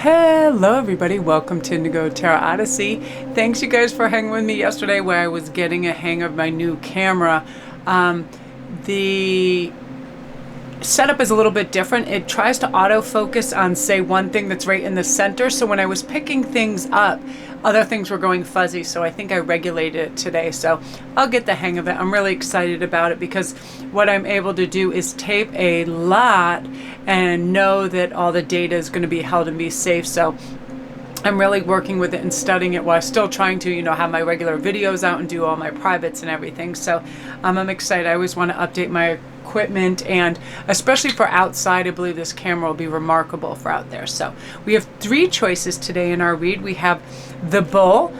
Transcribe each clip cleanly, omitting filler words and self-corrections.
Hello everybody, welcome to Indigo Tarot Odyssey. Thanks you guys for hanging with me yesterday where I was getting a hang of my new camera. The setup is a little bit different. It tries to autofocus on, say, one thing that's right in the center. So when I was picking things up, other things were going fuzzy. So I think I regulated it today. So I'll get the hang of it. I'm really excited about it because what I'm able to do is tape a lot and know that all the data is going to be held and be safe. So I'm really working with it and studying it while still trying to, have my regular videos out and do all my privates and everything. So I'm excited. I always want to update my equipment, and especially for outside, I believe this camera will be remarkable for out there. So we have 3 choices today in our read. We have the bull,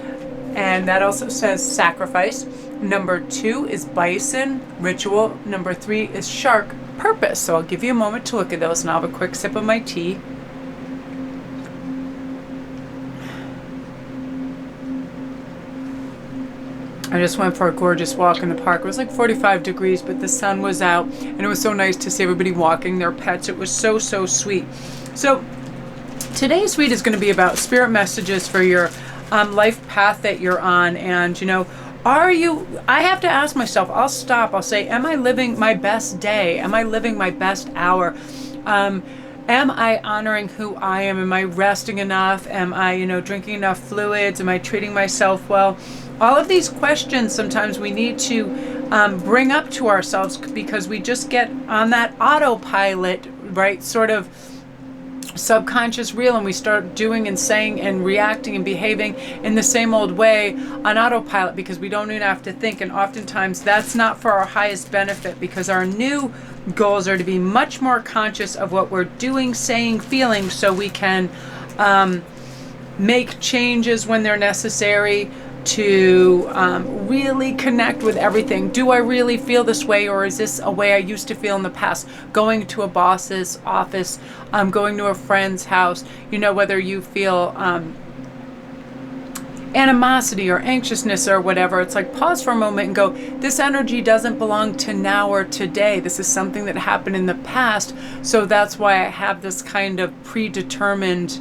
and that also says sacrifice. Number 2 is bison, ritual. Number 3 is shark, purpose. So I'll give you a moment to look at those, and I'll have a quick sip of my tea. I just went for a gorgeous walk in the park. It was like 45 degrees, but the sun was out, and it was so nice to see everybody walking their pets. It was so, so sweet. So today's read is going to be about spirit messages for your life path that you're on. And, I have to ask myself, I'll stop, I'll say, am I living my best day? Am I living my best hour? Am I honoring who I am? Am I resting enough? Am I, drinking enough fluids? Am I treating myself well? All of these questions sometimes we need to bring up to ourselves because we just get on that autopilot, right? Sort of subconscious reel, and we start doing and saying and reacting and behaving in the same old way on autopilot because we don't even have to think. And oftentimes that's not for our highest benefit, because our new goals are to be much more conscious of what we're doing, saying, feeling, so we can make changes when they're necessary, to really connect with everything. Do I really feel this way, or is this a way I used to feel in the past? Going to a boss's office, going to a friend's house, whether you feel animosity or anxiousness or whatever, it's like pause for a moment and go, this energy doesn't belong to now or today. This is something that happened in the past, so that's why I have this kind of predetermined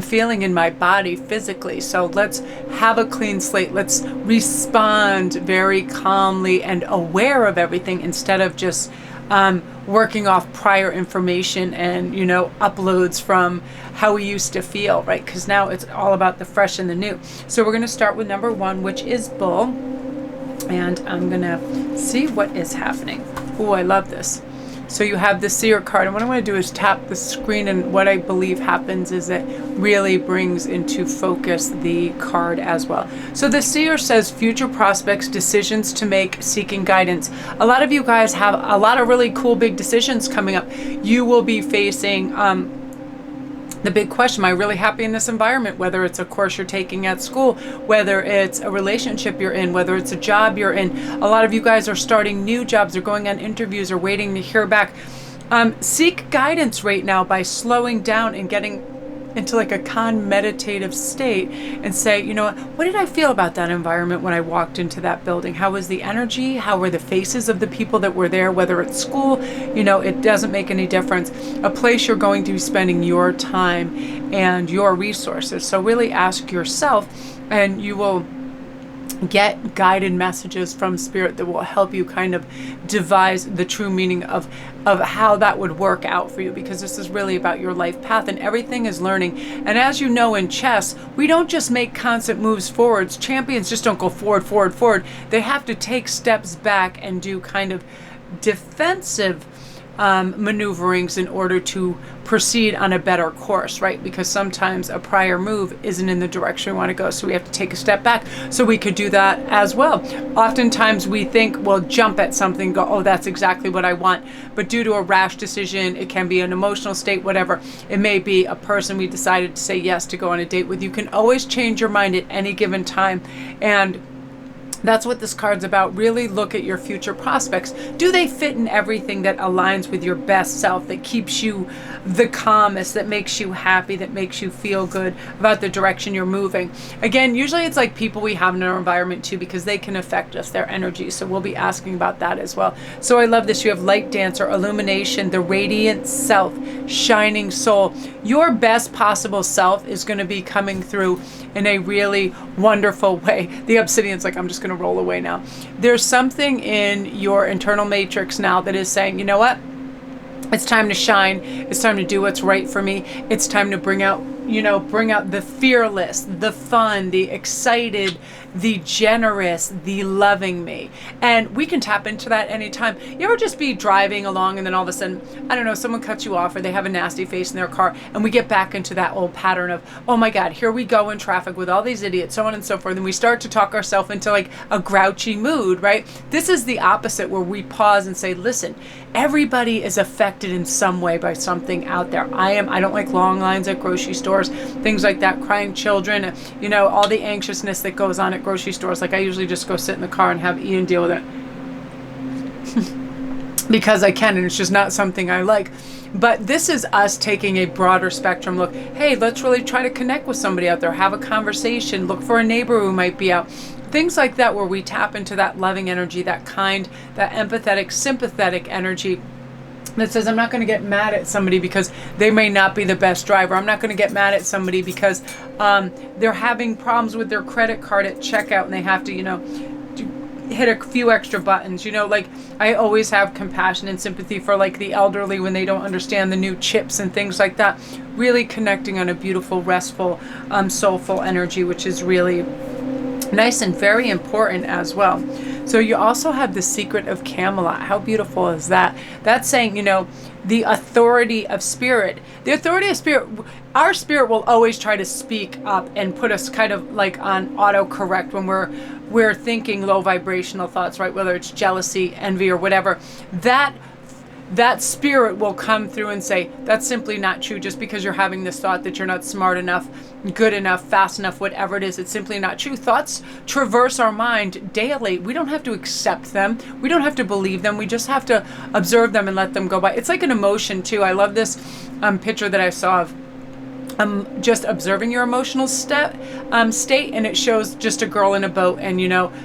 feeling in my body physically. So let's have a clean slate. Let's respond very calmly and aware of everything instead of just working off prior information and uploads from how we used to feel, right? Because now it's all about the fresh and the new. So we're going to start with number 1, which is bull, and I'm going to see what is happening. Oh, I love this. So you have the seer card, and what I'm going to do is tap the screen, and what I believe happens is it really brings into focus the card as well. So the seer says future prospects, decisions to make, seeking guidance. A lot of you guys have a lot of really cool big decisions coming up. You will be facing the big question, am I really happy in this environment? Whether it's a course you're taking at school, whether it's a relationship you're in, whether it's a job you're in. A lot of you guys are starting new jobs or going on interviews or waiting to hear back. Seek guidance right now by slowing down and getting into like a calm meditative state and say, what did I feel about that environment when I walked into that building? How was the energy? How were the faces of the people that were there? Whether it's school, it doesn't make any difference. A place you're going to be spending your time and your resources. So really ask yourself, and you will get guided messages from spirit that will help you kind of devise the true meaning of how that would work out for you, because this is really about your life path, and everything is learning. And as you know, in chess, we don't just make constant moves forwards. Champions just don't go forward. They have to take steps back and do kind of defensive maneuverings in order to proceed on a better course, right? Because sometimes a prior move isn't in the direction we want to go, so we have to take a step back. So we could do that as well. Oftentimes we think we'll jump at something, go, oh, that's exactly what I want. But due to a rash decision, it can be an emotional state, whatever. It may be a person we decided to say yes to go on a date with. You can always change your mind at any given time. And That's what this card's about. Really look at your future prospects. Do they fit in everything that aligns with your best self, that keeps you the calmest, that makes you happy, that makes you feel good about the direction you're moving? Again, usually it's like people we have in our environment too, because they can affect us, their energy. So we'll be asking about that as well. So I love this. You have light dancer, illumination, the radiant self, shining soul. Your best possible self is going to be coming through in a really wonderful way. The obsidian's like, I'm just going to roll away now. There's something in your internal matrix now that is saying, you know what? It's time to shine. It's time to do what's right for me. It's time to bring out, bring out the fearless, the fun, the excited, the generous, the loving me. And we can tap into that anytime. You ever just be driving along and then all of a sudden, I don't know, someone cuts you off or they have a nasty face in their car, and we get back into that old pattern of, oh my God, here we go in traffic with all these idiots, so on and so forth. And we start to talk ourselves into like a grouchy mood, right? This is the opposite, where we pause and say, listen, everybody is affected in some way by something out there. I don't like long lines at grocery stores, things like that, crying children, all the anxiousness that goes on at grocery stores. Like, I usually just go sit in the car and have Ian deal with it because I can, and it's just not something I like. But this is us taking a broader spectrum look. Hey, let's really try to connect with somebody out there, have a conversation, look for a neighbor who might be out. Things like that, where we tap into that loving energy, that kind, that empathetic, sympathetic energy that says, I'm not going to get mad at somebody because they may not be the best driver. I'm not going to get mad at somebody because they're having problems with their credit card at checkout and they have to, hit a few extra buttons. Like, I always have compassion and sympathy for like the elderly when they don't understand the new chips and things like that. Really connecting on a beautiful, restful, soulful energy, which is really nice and very important as well. So you also have the secret of Camelot. How beautiful is that? That's saying, the authority of spirit. The authority of spirit, our spirit will always try to speak up and put us kind of like on autocorrect when we're thinking low vibrational thoughts, right? Whether it's jealousy, envy, or whatever. That spirit will come through and say, that's simply not true. Just because you're having this thought that you're not smart enough, good enough, fast enough, whatever it is, it's simply not true. Thoughts traverse our mind daily. We don't have to accept them. We don't have to believe them. We just have to observe them and let them go by. It's like an emotion too. I love this picture that I saw of just observing your emotional state, and it shows just a girl in a boat, and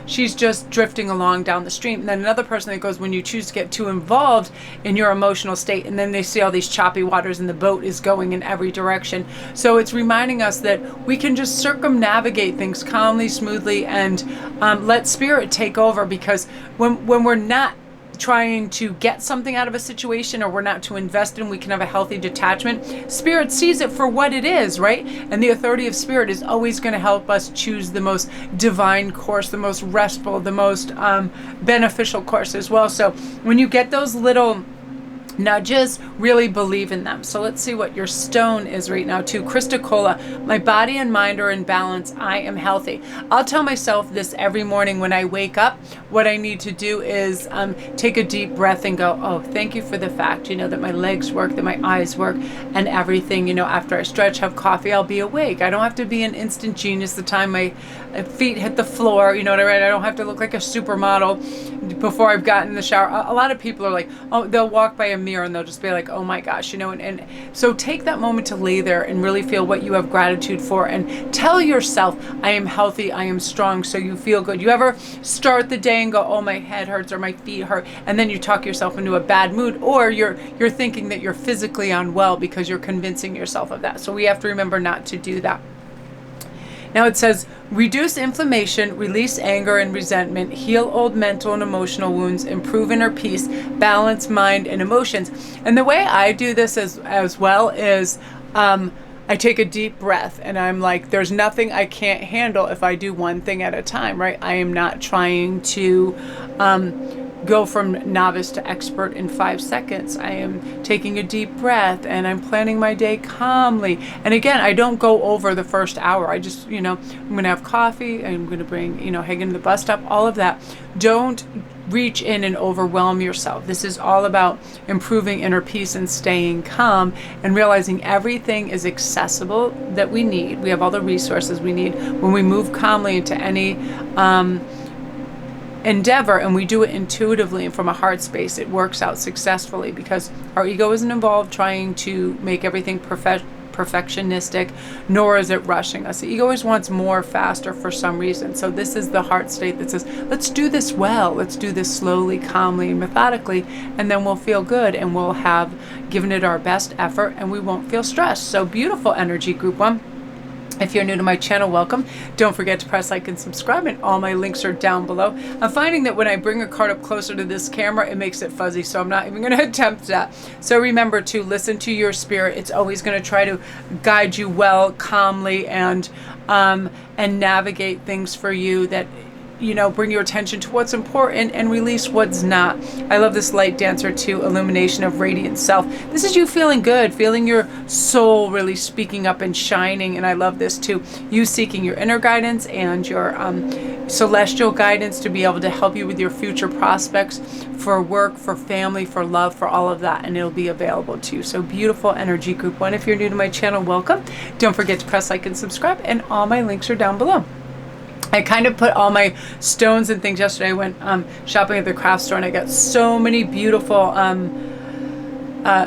she's just drifting along down the stream, and then another person that goes, when you choose to get too involved in your emotional state, and then they see all these choppy waters and the boat is going in every direction. So it's reminding us that we can just circumnavigate things calmly, smoothly, and let spirit take over, because when we're not trying to get something out of a situation, or we're not to invest in, we can have a healthy detachment. Spirit sees it for what it is, right? And the authority of spirit is always going to help us choose the most divine course, the most restful, the most beneficial course as well. So when you get those little nudges, really believe in them. So let's see what your stone is right now too. Christicola, my body and mind are in balance. I am healthy. I'll tell myself this every morning when I wake up. What I need to do is take a deep breath and go, oh, thank you for the fact, that my legs work, that my eyes work, and everything, after I stretch, have coffee, I'll be awake. I don't have to be an instant genius the time my feet hit the floor, I don't have to look like a supermodel before I've gotten in the shower. A lot of people are like, oh, they'll walk by a mirror and they'll just be like, oh my gosh, and so take that moment to lay there and really feel what you have gratitude for, and tell yourself, I am healthy, I am strong, so you feel good. You ever start the day and go, oh, my head hurts or my feet hurt, and then you talk yourself into a bad mood, or you're thinking that you're physically unwell because you're convincing yourself of that. So we have to remember not to do that. Now it says, reduce inflammation, release anger and resentment, heal old mental and emotional wounds, improve inner peace, balance mind and emotions. And the way I do this as well is I take a deep breath and I'm like, there's nothing I can't handle if I do one thing at a time, right? I am not trying to go from novice to expert in 5 seconds. I am taking a deep breath and I'm planning my day calmly. And again, I don't go over the first hour. I just, I'm going to have coffee. I'm going to bring, Hagen to the bus stop, all of that. Don't reach in and overwhelm yourself. This is all about improving inner peace and staying calm and realizing everything is accessible that we need. We have all the resources we need when we move calmly into any endeavor and we do it intuitively and from a heart space, it works out successfully because our ego isn't involved trying to make everything perfectionistic, nor is it rushing us. The ego always wants more faster for some reason. So this is the heart state that says, let's do this well. Let's do this slowly, calmly, and methodically, and then we'll feel good and we'll have given it our best effort and we won't feel stressed. So beautiful energy, group 1. If you're new to my channel, welcome. Don't forget to press like and subscribe, and all my links are down below. I'm finding that when I bring a card up closer to this camera, it makes it fuzzy, so I'm not even going to attempt that. So remember to listen to your spirit. It's always going to try to guide you well, calmly, and navigate things for you that, you know, bring your attention to what's important and release what's not. I love this light dancer too, illumination of radiant self. This is you feeling good, feeling your soul really speaking up and shining. And I love this too, you seeking your inner guidance and your celestial guidance to be able to help you with your future prospects for work, for family, for love, for all of that, and it'll be available to you. So beautiful energy, group 1. If you're new to my channel, welcome. Don't forget to press like and subscribe, and all my links are down below. I kind of put all my stones and things yesterday. I went shopping at the craft store and I got so many beautiful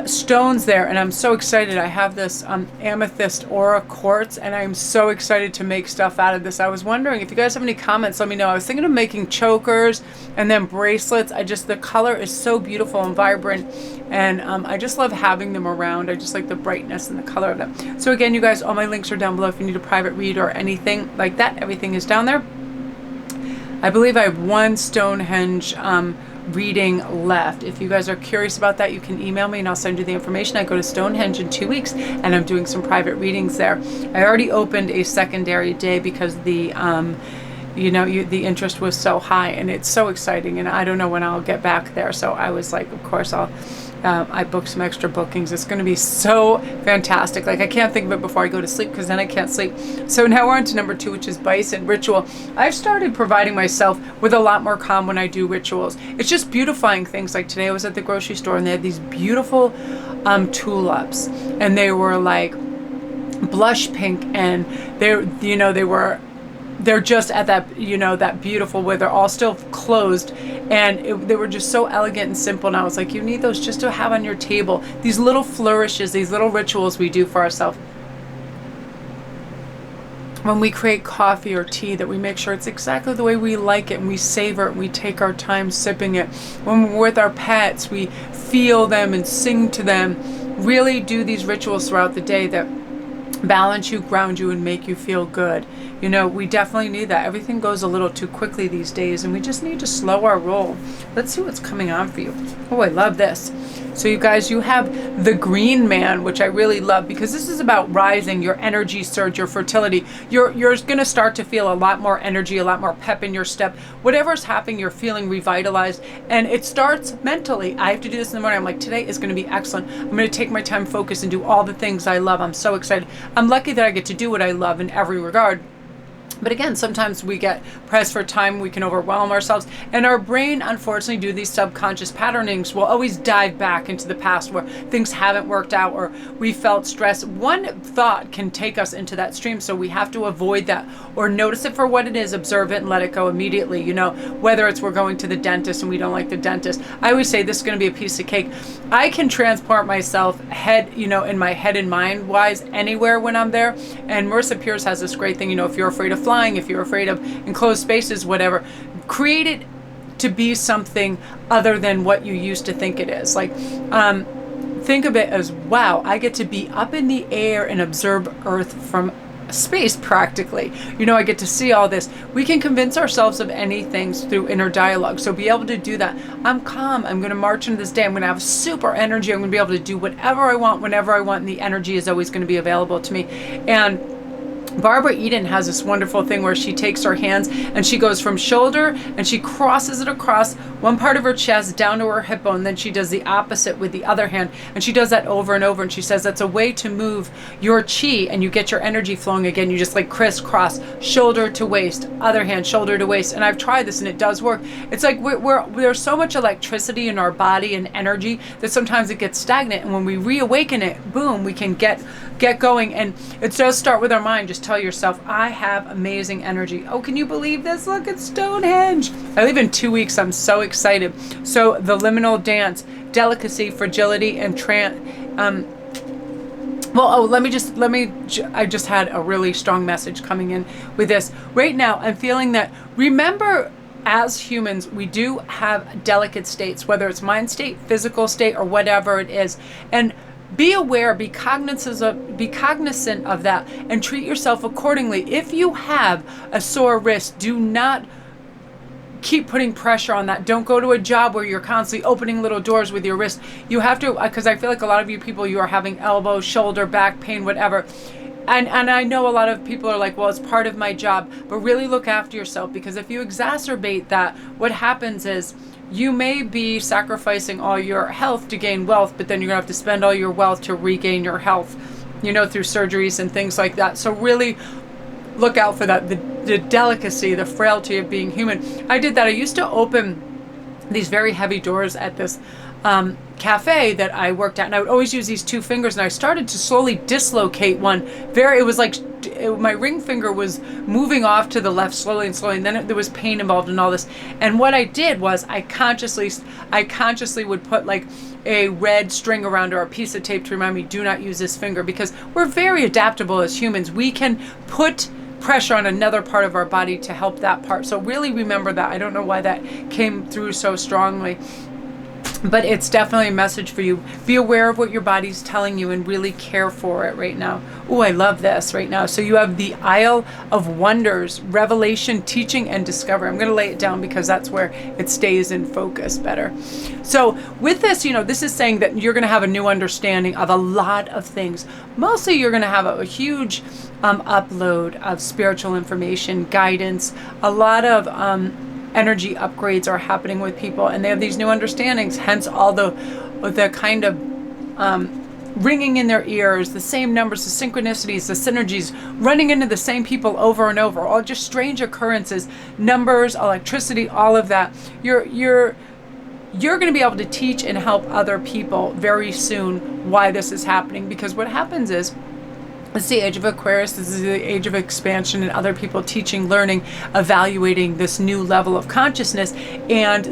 stones there, and I'm so excited. I have this amethyst aura quartz, and I'm so excited to make stuff out of this. I was wondering if you guys have any comments, let me know. I was thinking of making chokers and then bracelets. The color is so beautiful and vibrant, and I just love having them around. I just like the brightness and the color of them. So again, you guys, all my links are down below if you need a private read or anything like that. Everything is down there. I believe I have one Stonehenge reading left. If you guys are curious about that, you can email me and I'll send you the information. I go to Stonehenge in 2 weeks and I'm doing some private readings there. I already opened a secondary day because the the interest was so high, and it's so exciting, and I don't know when I'll get back there. So I was like, of course I booked some extra bookings. It's going to be so fantastic. Like, I can't think of it before I go to sleep, because then I can't sleep. So now we're on to number 2, which is Bison ritual. I've started providing myself with a lot more calm when I do rituals. It's just beautifying things. Like today I was at the grocery store and they had these beautiful tulips, and they were like blush pink, and they're just at that, that beautiful where they're all still closed, and they were just so elegant and simple. And I was like, you need those just to have on your table. These little flourishes, these little rituals we do for ourselves. When we create coffee or tea, that we make sure it's exactly the way we like it, and we savor it, and we take our time sipping it. When we're with our pets, we feel them and sing to them. Really do these rituals throughout the day that balance you, ground you, and make you feel good. We definitely need that. Everything goes a little too quickly these days, and we just need to slow our roll. Let's see what's coming on for you. Oh, I love this. So you guys, you have the Green Man, which I really love, because this is about rising, your energy surge, your fertility. You're going to start to feel a lot more energy, a lot more pep in your step. Whatever's happening, you're feeling revitalized, and it starts mentally. I have to do this in the morning. I'm like, today is going to be excellent. I'm going to take my time, focus, and do all the things I love. I'm so excited. I'm lucky that I get to do what I love in every regard. But again, sometimes we get pressed for time, we can overwhelm ourselves, and our brain, unfortunately, due to these subconscious patternings, will always dive back into the past where things haven't worked out or we felt stress. One thought can take us into that stream, so we have to avoid that or notice it for what it is, observe it, and let it go immediately. Whether it's we're going to the dentist and we don't like the dentist. I always say this is going to be a piece of cake. I can transport myself in my head and mind wise anywhere when I'm there. And Marissa Pierce has this great thing, if you're afraid of flying, if you're afraid of enclosed spaces, whatever, create it to be something other than what you used to think it is. Like, think of it as, wow, I get to be up in the air and observe Earth from space practically. I get to see all this. We can convince ourselves of anything through inner dialogue. So be able to do that. I'm calm. I'm going to march into this day. I'm going to have super energy. I'm going to be able to do whatever I want, whenever I want. And the energy is always going to be available to me. And Barbara Eden has this wonderful thing where she takes her hands and she goes from shoulder and she crosses it across one part of her chest down to her hip bone. Then she does the opposite with the other hand. And she does that over and over. And she says that's a way to move your chi and you get your energy flowing again. You just like crisscross, shoulder to waist, other hand, shoulder to waist. And I've tried this and it does work. It's like there's so much electricity in our body and energy that sometimes it gets stagnant. And when we reawaken it, boom, we can get going. And it does start with our mind. Just tell yourself, I have amazing energy. Oh, can you believe this? Look, it's Stonehenge. I leave in 2 weeks. I'm so excited. So the liminal dance, delicacy, fragility, and I just had a really strong message coming in with this. Right now, I'm feeling that, remember, as humans, we do have delicate states, whether it's mind state, physical state, or whatever it is. And be aware, be cognizant of that, and treat yourself accordingly. If you have a sore wrist, do not keep putting pressure on that. Don't go to a job where you're constantly opening little doors with your wrist. You have to, because I feel like a lot of you people, you are having elbow, shoulder, back pain, whatever. And I know a lot of people are like, well, it's part of my job, but really look after yourself, because if you exacerbate that, what happens is you may be sacrificing all your health to gain wealth, but then you're gonna have to spend all your wealth to regain your health, you know, through surgeries and things like that. So really look out for that, the delicacy, the frailty of being human. I did that. I used to open these very heavy doors at this cafe that I worked at, and I would always use these 2 fingers, and I started to slowly dislocate one. It was like my ring finger was moving off to the left slowly and slowly, and then there was pain involved in all this. And what I did was I consciously would put like a red string around or a piece of tape to remind me, do not use this finger, because we're very adaptable as humans. We can put pressure on another part of our body to help that part. So really remember that. I don't know why that came through so strongly, but it's definitely a message for you. Be aware of what your body's telling you and really care for it right now. Oh, I love this right now. So you have the Isle of Wonders, revelation, teaching, and discovery. I'm going to lay it down because that's where it stays in focus better. So with this, you know, this is saying that you're going to have a new understanding of a lot of things. Mostly you're going to have a huge upload of spiritual information, guidance, a lot of energy upgrades are happening with people, and they have these new understandings, hence all the kind of ringing in their ears, the same numbers, the synchronicities, the synergies, running into the same people over and over, all just strange occurrences, numbers, electricity, all of that. You're going to be able to teach and help other people very soon why this is happening, because what happens is, it's the age of Aquarius. This is the age of expansion and other people teaching, learning, evaluating this new level of consciousness. And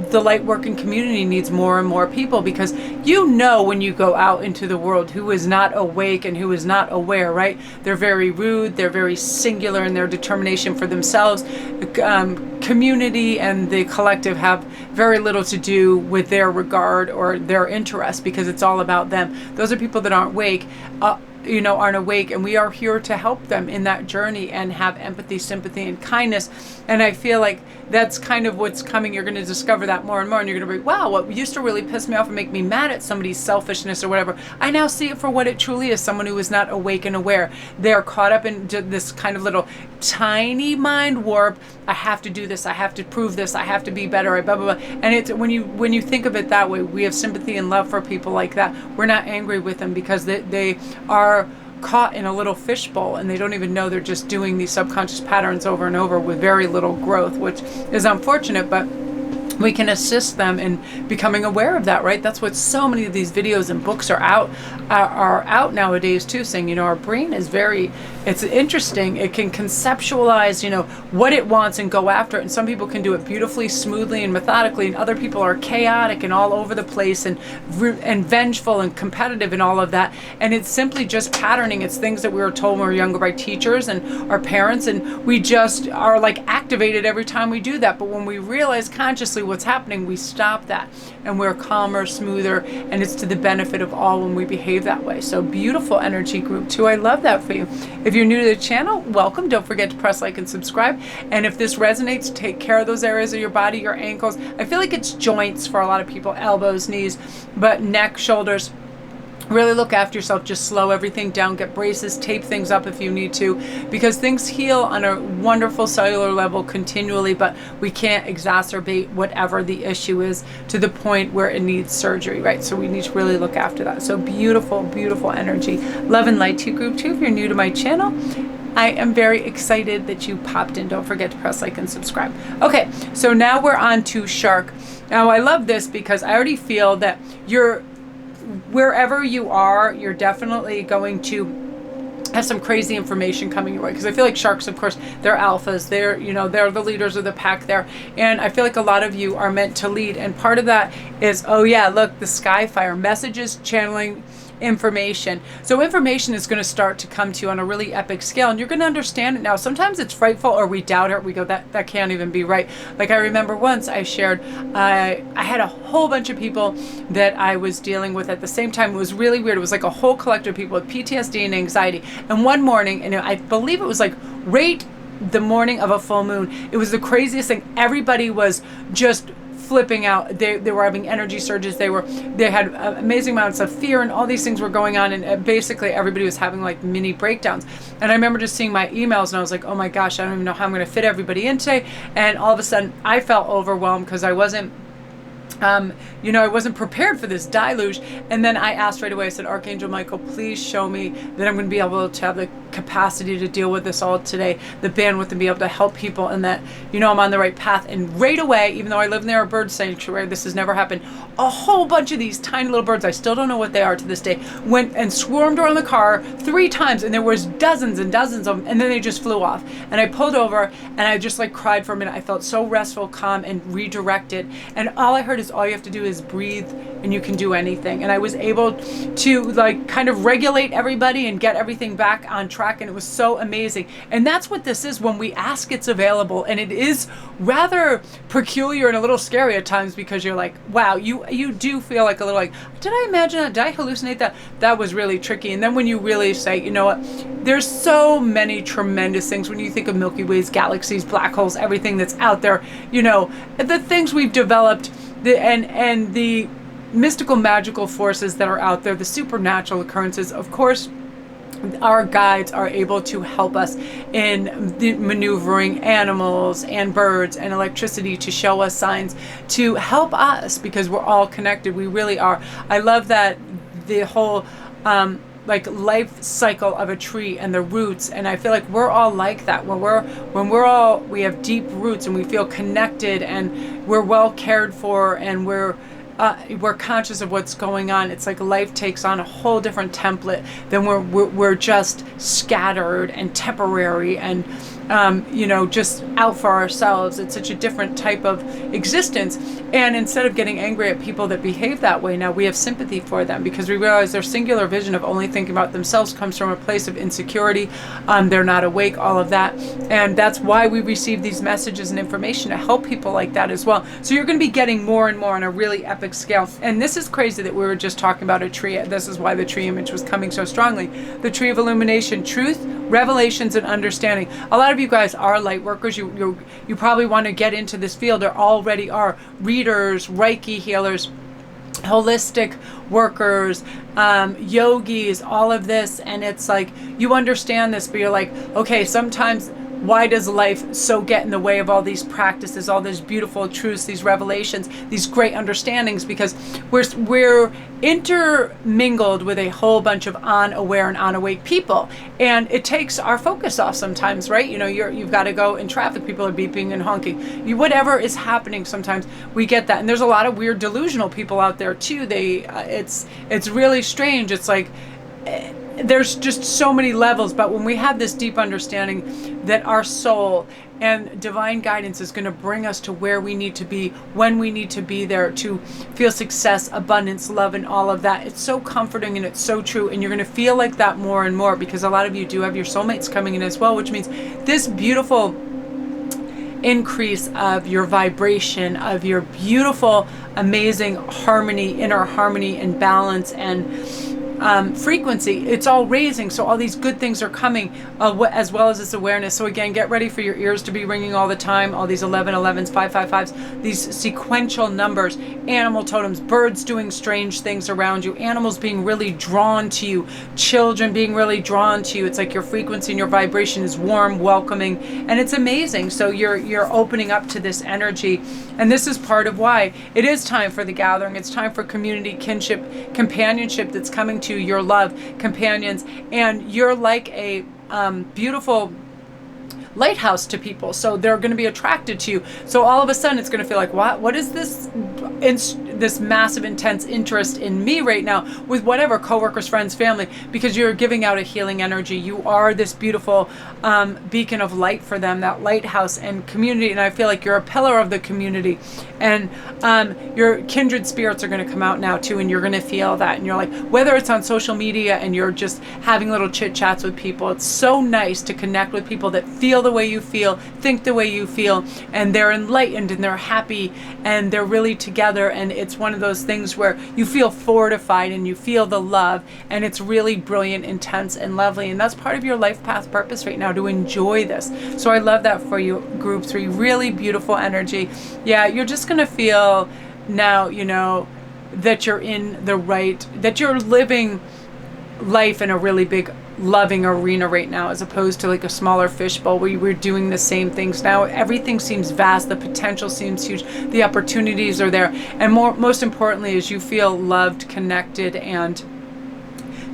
the light working community needs more and more people, because you know when you go out into the world who is not awake and who is not aware, right? They're very rude. They're very singular in their determination for themselves. Community and the collective have very little to do with their regard or their interest, because it's all about them. Those are people that aren't awake. Aren't awake, and we are here to help them in that journey and have empathy, sympathy, and kindness. And I feel like that's kind of what's coming. You're going to discover that more and more, and you're going to be, wow, what used to really piss me off and make me mad at somebody's selfishness or whatever, I now see it for what it truly is, someone who is not awake and aware. They're caught up in this kind of little tiny mind warp. I have to do this, I have to prove this, I have to be better, blah, blah, blah. And it's when you think of it that way, we have sympathy and love for people like that. We're not angry with them because they are caught in a little fishbowl, and they don't even know they're just doing these subconscious patterns over and over with very little growth, which is unfortunate, but we can assist them in becoming aware of that, right? That's what so many of these videos and books are out nowadays too, saying, our brain is it's interesting. It can conceptualize, what it wants and go after it. And some people can do it beautifully, smoothly, and methodically, and other people are chaotic and all over the place and vengeful and competitive and all of that. And it's simply just patterning. It's things that we were told when we were younger by teachers and our parents, and we just are like activated every time we do that. But when we realize consciously what's happening, we stop that and we're calmer, smoother, and it's to the benefit of all when we behave that way. So beautiful energy group too. I love that for you. If you're new to the channel, welcome. Don't forget to press like and subscribe. And if this resonates, take care of those areas of your body, your ankles. I feel like it's joints for a lot of people, elbows, knees, but neck, shoulders, Really look after yourself. Just slow everything down. Get braces, tape things up if you need to, because things heal on a wonderful cellular level continually, but we can't exacerbate whatever the issue is to the point where it needs surgery, right? So we need to really look after that. So beautiful, beautiful energy. Love and light to you, group 2. If you're new to my channel, I am very excited that you popped in. Don't forget to press like and subscribe. Okay, so now we're on to Shark. Now I love this because I already feel that wherever you are, you're definitely going to have some crazy information coming your way, because I feel like sharks, of course, they're alphas, they're they're the leaders of the pack there, and I feel like a lot of you are meant to lead, and part of that is, oh yeah, look, the Skyfire messages, channeling information. So information is going to start to come to you on a really epic scale, and you're going to understand it now. Sometimes it's frightful, or we doubt it. We go, that can't even be right. Like I remember once I shared, I had a whole bunch of people that I was dealing with at the same time. It was really weird. It was like a whole collective of people with PTSD and anxiety. And one morning, and I believe it was like right the morning of a full moon, it was the craziest thing. Everybody was just flipping out. They were having energy surges. They had amazing amounts of fear, and all these things were going on, and basically everybody was having like mini breakdowns. And I remember just seeing my emails, and I was like, oh my gosh, I don't even know how I'm going to fit everybody in today. And all of a sudden I felt overwhelmed because I wasn't I wasn't prepared for this deluge. And then I asked right away, I said, Archangel Michael, please show me that I'm going to be able to have the capacity to deal with this all today, the bandwidth, and be able to help people, and that, I'm on the right path. And right away, even though I live near a bird sanctuary, this has never happened, a whole bunch of these tiny little birds, I still don't know what they are to this day, went and swarmed around the car 3 times, and there was dozens and dozens of them, and then they just flew off. And I pulled over, and I just like cried for a minute. I felt so restful, calm, and redirected. And all I heard is, all you have to do is breathe, and you can do anything. And I was able to like kind of regulate everybody and get everything back on track, and it was so amazing. And that's what this is. When we ask, it's available, and it is rather peculiar and a little scary at times, because you're like, wow, you do feel like a little like, did I imagine that? Did I hallucinate that? That was really tricky. And then when you really say, you know what, there's so many tremendous things when you think of Milky Ways, galaxies, black holes, everything that's out there, the things we've developed, and the mystical, magical forces that are out there, the supernatural occurrences. Of course, our guides are able to help us in the maneuvering animals and birds and electricity to show us signs, to help us, because we're all connected. We really are. I love that the whole like life cycle of a tree and the roots, and I feel like we're all like that. We have deep roots, and we feel connected, and we're well cared for, and we're conscious of what's going on. It's like life takes on a whole different template than we're just scattered and temporary and just out for ourselves. It's such a different type of existence. And instead of getting angry at people that behave that way, now we have sympathy for them, because we realize their singular vision of only thinking about themselves comes from a place of insecurity. They're not awake, all of that. And that's why we receive these messages and information, to help people like that as well. So you're going to be getting more and more on a really epic scale. And this is crazy that we were just talking about a tree. This is why the tree image was coming so strongly. The tree of illumination, truth, revelations, and understanding. A lot of you guys are light workers. You probably want to get into this field, or already are readers, Reiki healers, holistic workers, yogis, all of this. And it's like, you understand this, but you're like, okay, sometimes why does life so get in the way of all these practices, all these beautiful truths, these revelations, these great understandings? Because we're intermingled with a whole bunch of unaware and unawake people, and it takes our focus off sometimes, right? You've got to go in traffic, people are beeping and honking, whatever is happening. Sometimes we get that, and there's a lot of weird delusional people out there too. It's really strange. It's like, there's just so many levels. But when we have this deep understanding that our soul and divine guidance is going to bring us to where we need to be, when we need to be there, to feel success, abundance, love, and all of that, it's so comforting, and it's so true. And you're going to feel like that more and more, because a lot of you do have your soulmates coming in as well, which means this beautiful increase of your vibration, of your beautiful, amazing harmony, inner harmony and balance, and frequency, it's all raising. So all these good things are coming, as well as this awareness. So again, get ready for your ears to be ringing all the time. All these 1111s, 555s, these sequential numbers, animal totems, birds doing strange things around you, animals being really drawn to you, children being really drawn to you. It's like your frequency and your vibration is warm, welcoming, and it's amazing. So you're opening up to this energy, and this is part of why it is time for the gathering. It's time for community, kinship, companionship that's coming to your love, companions, and you're like a beautiful lighthouse to people, so they're going to be attracted to you. So all of a sudden it's going to feel like, what is this this massive intense interest in me right now with whatever coworkers, friends, family, because you're giving out a healing energy. You are this beautiful beacon of light for them, that lighthouse and community. And I feel like you're a pillar of the community, and your kindred spirits are going to come out now too, and you're going to feel that. And you're like, whether it's on social media and you're just having little chit chats with people, it's so nice to connect with people that feel the way you feel, think the way you feel, and they're enlightened and they're happy and they're really together. And it's one of those things where you feel fortified and you feel the love, and it's really brilliant, intense, and lovely. And that's part of your life path purpose right now, to enjoy this. So I love that for you, group 3. Really beautiful energy. Yeah, you're just going to feel now, that you're in the right, that you're living life in a really big loving arena right now, as opposed to like a smaller fishbowl where you were doing the same things. Now everything seems vast, the potential seems huge, the opportunities are there, and most importantly is you feel loved, connected, and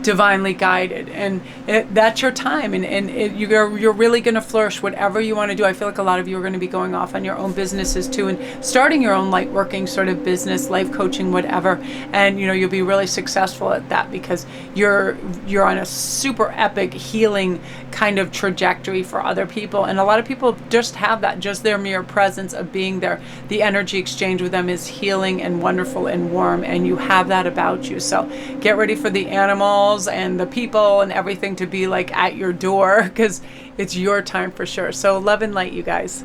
divinely guided, and that's your time, and you're really going to flourish whatever you want to do. I feel like a lot of you are going to be going off on your own businesses too, and starting your own light working sort of business, life coaching, whatever, and you'll be really successful at that because you're on a super epic healing kind of trajectory for other people. And a lot of people just have that, just their mere presence of being there, the energy exchange with them is healing and wonderful and warm, and you have that about you. So get ready for the animals and the people and everything to be like at your door, because it's your time for sure. So love and light, you guys.